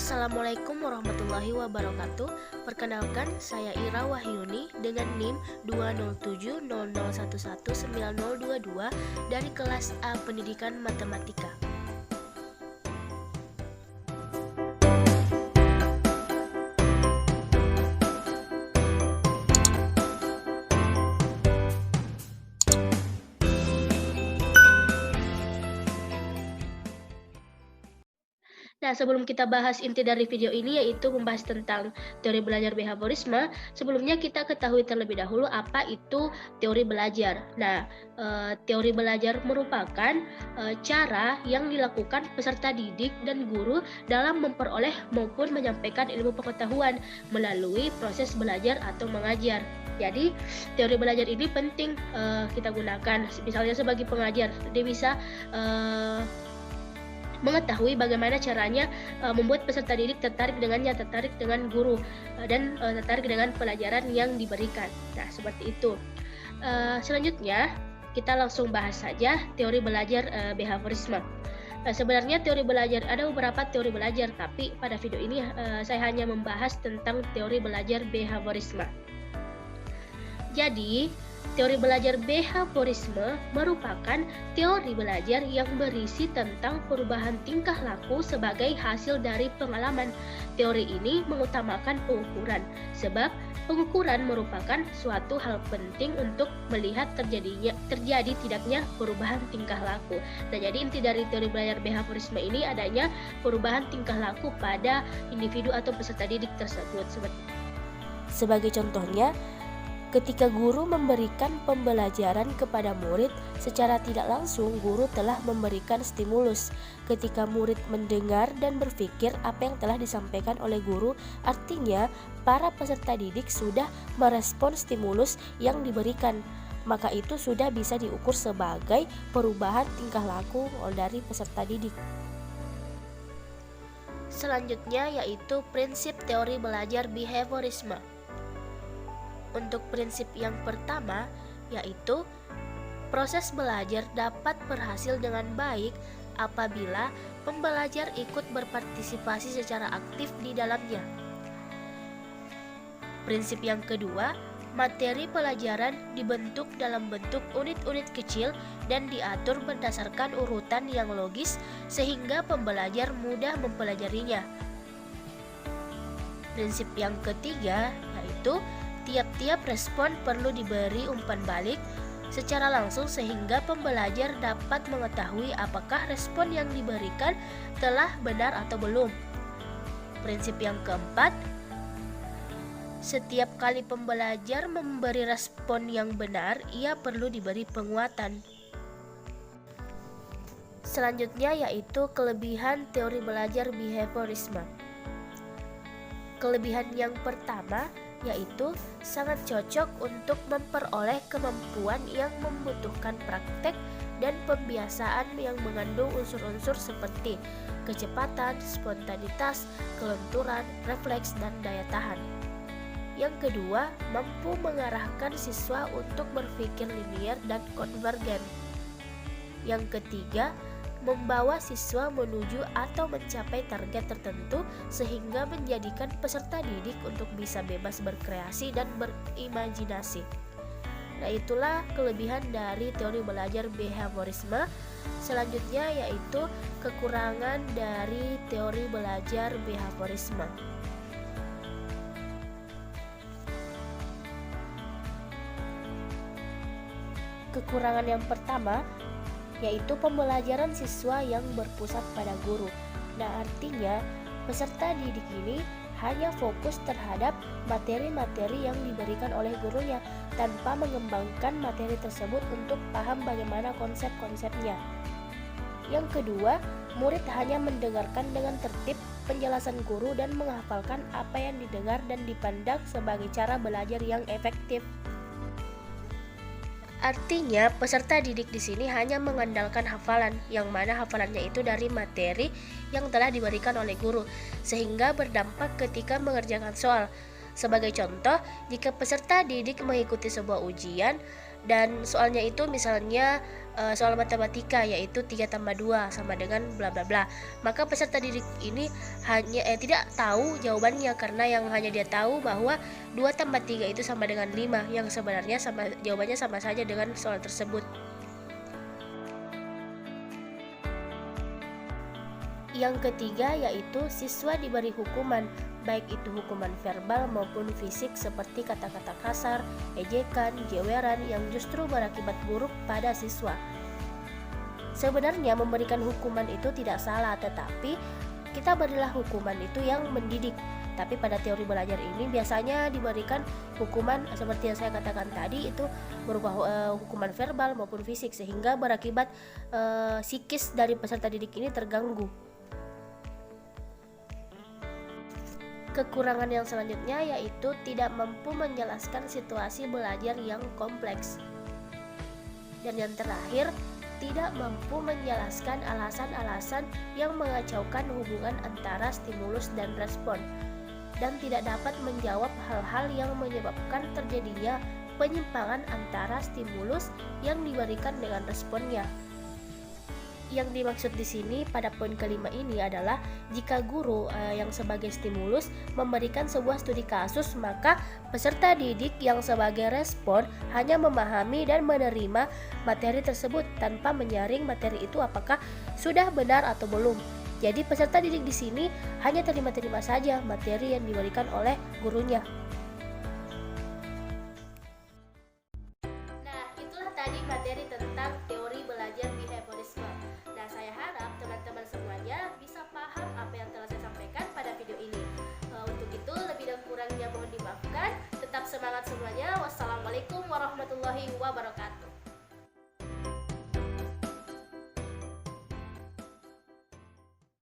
Assalamualaikum warahmatullahi wabarakatuh. Perkenalkan, saya Ira Wahyuni dengan NIM 20700119022 dari kelas A Pendidikan Matematika. Nah, sebelum kita bahas inti dari video ini, yaitu membahas tentang teori belajar behaviorisme, sebelumnya kita ketahui terlebih dahulu apa itu teori belajar. Nah, teori belajar merupakan cara yang dilakukan peserta didik dan guru dalam memperoleh maupun menyampaikan ilmu pengetahuan melalui proses belajar atau mengajar. Jadi, teori belajar ini penting kita gunakan, misalnya sebagai pengajar. Dia bisa mengetahui bagaimana caranya membuat peserta didik tertarik dengannya, tertarik dengan guru, dan tertarik dengan pelajaran yang diberikan. Nah, seperti itu. Selanjutnya, kita langsung bahas saja teori belajar behaviorisme. Sebenarnya teori belajar, ada beberapa teori belajar, tapi pada video ini saya hanya membahas tentang teori belajar behaviorisme. Jadi, teori belajar behaviorisme merupakan teori belajar yang berisi tentang perubahan tingkah laku sebagai hasil dari pengalaman. Teori ini mengutamakan pengukuran, sebab pengukuran merupakan suatu hal penting untuk melihat terjadi tidaknya perubahan tingkah laku. Nah, jadi inti dari teori belajar behaviorisme ini adanya perubahan tingkah laku pada individu atau peserta didik tersebut. Sebagai contohnya, ketika guru memberikan pembelajaran kepada murid, secara tidak langsung guru telah memberikan stimulus. Ketika murid mendengar dan berpikir apa yang telah disampaikan oleh guru, artinya para peserta didik sudah merespon stimulus yang diberikan. Maka itu sudah bisa diukur sebagai perubahan tingkah laku dari peserta didik. Selanjutnya yaitu prinsip teori belajar behaviorisme. Untuk prinsip yang pertama, yaitu proses belajar dapat berhasil dengan baik apabila pembelajar ikut berpartisipasi secara aktif di dalamnya. Prinsip yang kedua, materi pelajaran dibentuk dalam bentuk unit-unit kecil dan diatur berdasarkan urutan yang logis sehingga pembelajar mudah mempelajarinya. Prinsip yang ketiga, yaitu tiap-tiap respon perlu diberi umpan balik secara langsung sehingga pembelajar dapat mengetahui apakah respon yang diberikan telah benar atau belum. Prinsip yang keempat, setiap kali pembelajar memberi respon yang benar, ia perlu diberi penguatan. Selanjutnya yaitu kelebihan teori belajar behaviorisme. Kelebihan yang pertama yaitu sangat cocok untuk memperoleh kemampuan yang membutuhkan praktek dan pembiasaan yang mengandung unsur-unsur seperti kecepatan, spontanitas, kelenturan, refleks, dan daya tahan. Yang kedua, mampu mengarahkan siswa untuk berpikir linier dan konvergen. Yang ketiga, membawa siswa menuju atau mencapai target tertentu sehingga menjadikan peserta didik untuk bisa bebas berkreasi dan berimajinasi. Nah, itulah kelebihan dari teori belajar behaviorisme. Selanjutnya yaitu kekurangan dari teori belajar behaviorisme. Kekurangan yang pertama yaitu pembelajaran siswa yang berpusat pada guru. Nah, artinya peserta didik ini hanya fokus terhadap materi-materi yang diberikan oleh gurunya tanpa mengembangkan materi tersebut untuk paham bagaimana konsep-konsepnya. Yang kedua, murid hanya mendengarkan dengan tertib penjelasan guru dan menghafalkan apa yang didengar dan dipandang sebagai cara belajar yang efektif. Artinya, peserta didik di sini hanya mengandalkan hafalan, yang mana hafalannya itu dari materi yang telah diberikan oleh guru, sehingga berdampak ketika mengerjakan soal. Sebagai contoh, jika peserta didik mengikuti sebuah ujian dan soalnya itu misalnya soal matematika, yaitu 3 tambah 2 sama dengan bla bla bla. Maka peserta didik ini hanya tidak tahu jawabannya, karena yang hanya dia tahu bahwa 2 tambah 3 itu sama dengan 5, yang sebenarnya jawabannya sama saja dengan soal tersebut. Yang ketiga yaitu siswa diberi hukuman, baik itu hukuman verbal maupun fisik seperti kata-kata kasar, ejekan, jeweran yang justru berakibat buruk pada siswa. Sebenarnya memberikan hukuman itu tidak salah, tetapi kita berilah hukuman itu yang mendidik. Tapi pada teori belajar ini biasanya diberikan hukuman seperti yang saya katakan tadi, itu berupa hukuman verbal maupun fisik, sehingga berakibat psikis dari peserta didik ini terganggu. Kekurangan yang selanjutnya yaitu tidak mampu menjelaskan situasi belajar yang kompleks. Dan yang terakhir, tidak mampu menjelaskan alasan-alasan yang mengacaukan hubungan antara stimulus dan respon, dan tidak dapat menjawab hal-hal yang menyebabkan terjadinya penyimpangan antara stimulus yang diberikan dengan responnya. Yang dimaksud di sini pada poin kelima ini adalah jika guru yang sebagai stimulus memberikan sebuah studi kasus, maka peserta didik yang sebagai respon hanya memahami dan menerima materi tersebut tanpa menyaring materi itu apakah sudah benar atau belum. Jadi peserta didik di sini hanya terima-terima saja materi yang diberikan oleh gurunya. Nah, itulah tadi materi tentang teori belajar behaviorisme. Nah, saya harap teman-teman semuanya bisa paham apa yang telah saya sampaikan pada video ini. Untuk itu, lebih dan kurangnya mohon dimaafkan. Tetap semangat semuanya. Wassalamualaikum warahmatullahi wabarakatuh.